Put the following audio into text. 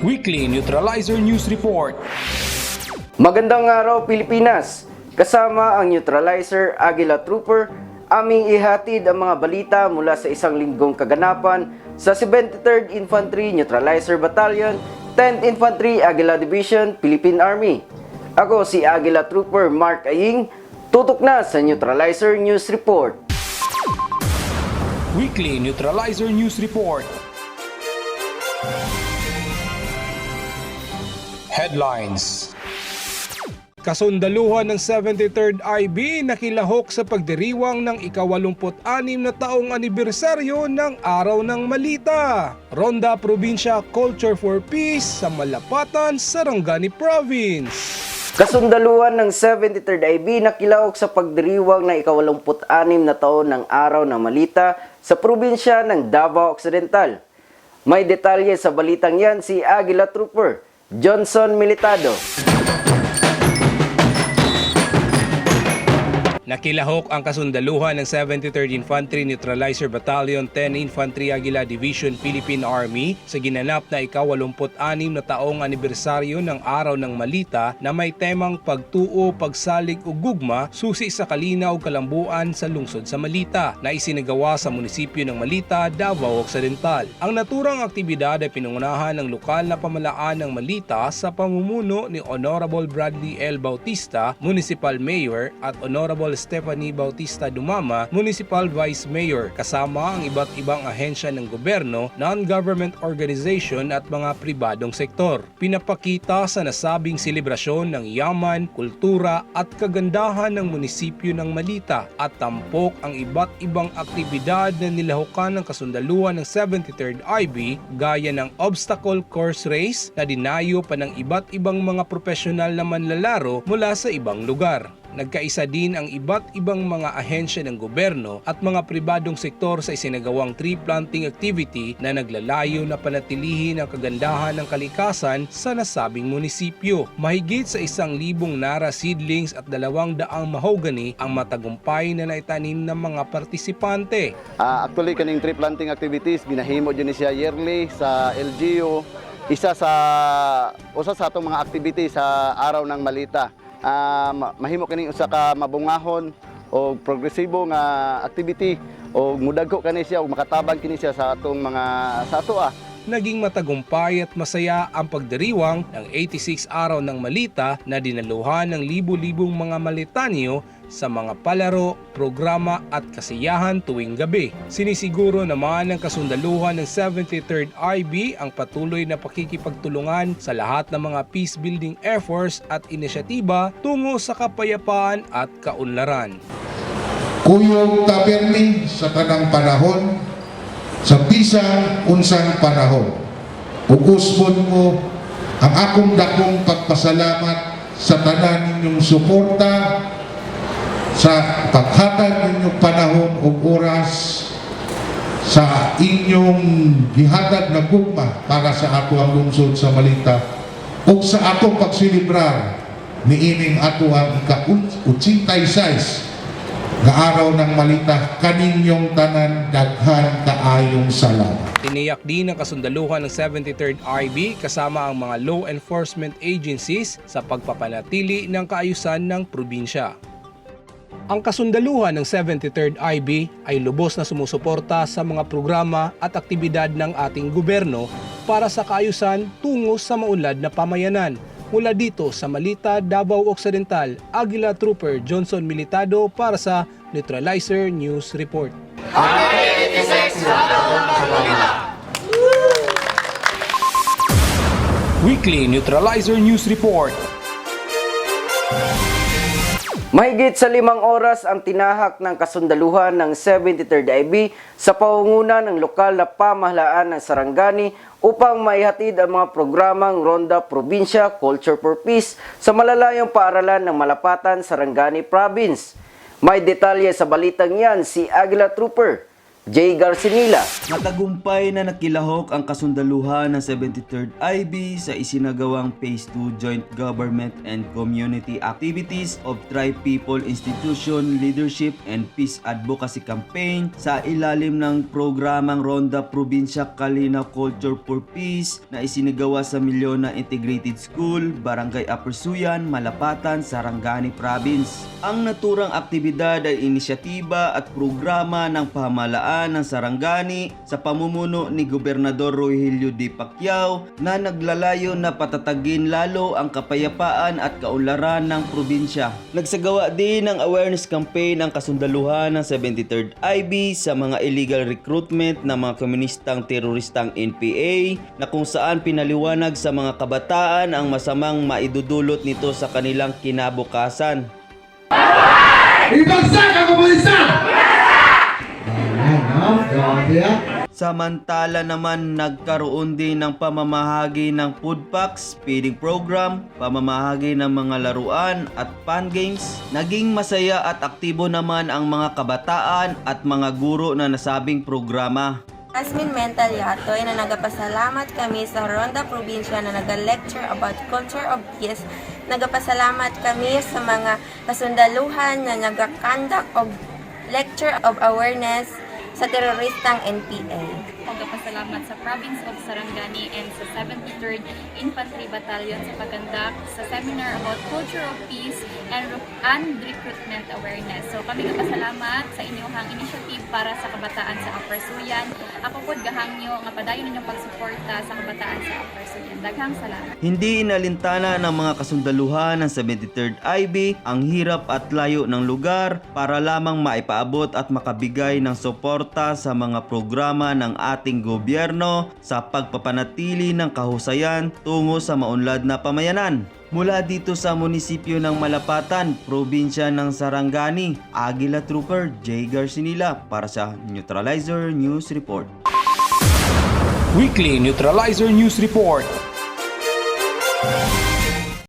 Weekly Neutralizer News Report. Magandang araw Pilipinas! Kasama ang Neutralizer Aguila Trooper, aming ihatid ang mga balita mula sa isang linggong kaganapan sa 73rd Infantry Neutralizer Battalion, 10th Infantry Aguila Division, Philippine Army. Ako si Aguila Trooper Mark Aying, tutok na sa Neutralizer News Report. Weekly Neutralizer News Report. Headlines. Kasundaluhan ng 73rd IB nakilahok sa pagdiriwang ng ika-86 na taong anibersaryo ng Araw ng Malita. Ronda Probinsya Culture for Peace sa Malapatan, Sarangani Province. Kasundaluhan ng 73rd IB nakilahok sa pagdiriwang ng ika-86 na taon ng Araw ng Malita sa probinsya ng Davao Occidental. May detalye sa balitang yan si Aguila Trooper Johnson Militado. Nakilahok ang kasundaluhan ng 73rd Infantry Neutralizer Battalion, 10 Infantry Aguila Division, Philippine Army sa ginanap na ika-86 na taong anibersaryo ng Araw ng Malita na may temang pagtuo, pagsalig ug gugma susi sa kalinaw kalambuan sa lungsod sa Malita na isinagawa sa munisipyo ng Malita, Davao Occidental. Ang naturang aktibidad ay pinangunahan ng lokal na pamalaan ng Malita sa pamumuno ni Honorable Bradley L. Bautista, Municipal Mayor, at Honorable Stephanie Bautista Dumama, Municipal Vice Mayor, kasama ang iba't ibang ahensya ng gobyerno, non-government organization at mga pribadong sektor. Pinapakita sa nasabing selebrasyon ng yaman, kultura at kagandahan ng munisipyo ng Malita at tampok ang iba't ibang aktibidad na nilahukan ng kasundaluhan ng 73rd IB gaya ng obstacle course race na dinayo pa ng iba't ibang mga profesional na manlalaro mula sa ibang lugar. Nagkaisa din ang iba't ibang mga ahensya ng gobyerno at mga pribadong sektor sa isinagawang tree planting activity na naglalayo na panatilihin ang kagandahan ng kalikasan sa nasabing munisipyo. Mahigit sa 1,000 nara seedlings at 200 mahogany ang matagumpay na naitanim ng mga partisipante. Actually, kaning tree planting activities, ginahimo din siya yearly sa LGU. Usa sa atong mga activities sa Araw ng Malita. Mahimo kini usa ka mabungahon o progresibo nga activity o mudagko kani siya o makatabang kini siya sa atong mga sa ato. Naging matagumpay at masaya ang pagdiriwang ng 86 Araw ng Malita na dinaluhan ng libu-libong mga Malitanyo sa mga palaro, programa at kasiyahan tuwing gabi. Sinisiguro naman ng kasundaluhan ng 73rd IB ang patuloy na pakikipagtulungan sa lahat ng mga peace building efforts at inisyatiba tungo sa kapayapaan at kaunlaran. Kuyog tapermi sa tanang panahon, sa bisang unsang panahon. Ugusbon mo ang akong dakong pagpasalamat sa tanan ninyong suporta sa paghatag ninyong panahon o oras sa inyong gihatag na gugma para sa ato ang lungsod sa Malita o sa atong pagsilibrar ni ining ato ang ika-86 nga Araw ng Malita. Kaninyong tanan daghan kaayong salamat. Tiniyak din ng kasundaluhan ng 73rd IB kasama ang mga law enforcement agencies sa pagpapanatili ng kaayusan ng probinsya. Ang kasundaluhan ng 73rd IB ay lubos na sumusuporta sa mga programa at aktibidad ng ating gobyerno para sa kaayusan tungo sa maunlad na pamayanan. Mula dito sa Malita, Davao Occidental, Aguila Trooper Johnson Militado para sa Neutralizer News Report. Weekly Neutralizer News Report. Mahigit sa 5 oras ang tinahak ng kasundaluhan ng 73rd IB sa pangunguna ng lokal na pamahalaan ng Sarangani upang maihatid ang mga programang Ronda Probinsya Culture for Peace sa malalayong paaralan ng Malapatan, Sarangani Province. May detalye sa balitang yan si Aguila Trooper J. Garcinila. Matagumpay na nakilahok ang kasundaluhan ng 73rd IB sa isinagawang Phase 2 Joint Government and Community Activities of Tri-People Institution Leadership and Peace Advocacy Campaign sa ilalim ng programang Ronda Probinsya Kalinaw Culture for Peace na isinagawa sa Milyona Integrated School, Barangay Apersuyan, Malapatan, Sarangani Province. Ang naturang aktibidad ay inisyatiba at programa ng pamahalaan ng Sarangani sa pamumuno ni Gobernador Rogelio D. Pacquiao na naglalayo na patatagin lalo ang kapayapaan at kaunlaran ng probinsya. Nagsagawa din ng awareness campaign ang kasundaluhan ng 73rd IB sa mga illegal recruitment ng mga komunistang teroristang NPA na kung saan pinaliwanag sa mga kabataan ang masamang maidudulot nito sa kanilang kinabukasan. Ibagsak ang komunista! Samantala naman nagkaroon din ng pamamahagi ng food packs, feeding program, pamamahagi ng mga laruan at fun games. Naging masaya at aktibo naman ang mga kabataan at mga guro na nasabing programa. Asmin Mental Yatoy na nagapasalamat kami sa Ronda Probinsya na nag-lecture about culture of peace. Nagapasalamat kami sa mga kasundaluhan na nag-conduct of lecture of awareness sa teroristang NPA. Pagpapasalamat sa Province of Sarangani and sa 73rd Infantry Battalion sa paggandak sa seminar about culture of peace and recruitment awareness. So kami kapasalamat sa inyong initiative para sa kabataan sa Upper Suyan. Ako po gahangyo nga padayon ninyong pagsuporta sa kabataan sa Upper Suyan. Daghang salamat. Hindi inalintana ng mga kasundaluhan ng 73rd IB ang hirap at layo ng lugar para lamang maipaabot at makabigay ng suporta sa mga programa ng ating gobyerno sa pagpapanatili ng kahusayan tungo sa maunlad na pamayanan. Mula dito sa munisipyo ng Malapatan, probinsya ng Sarangani, Aguila Trooper J. Garcinila para sa Neutralizer News Report. Weekly Neutralizer News Report.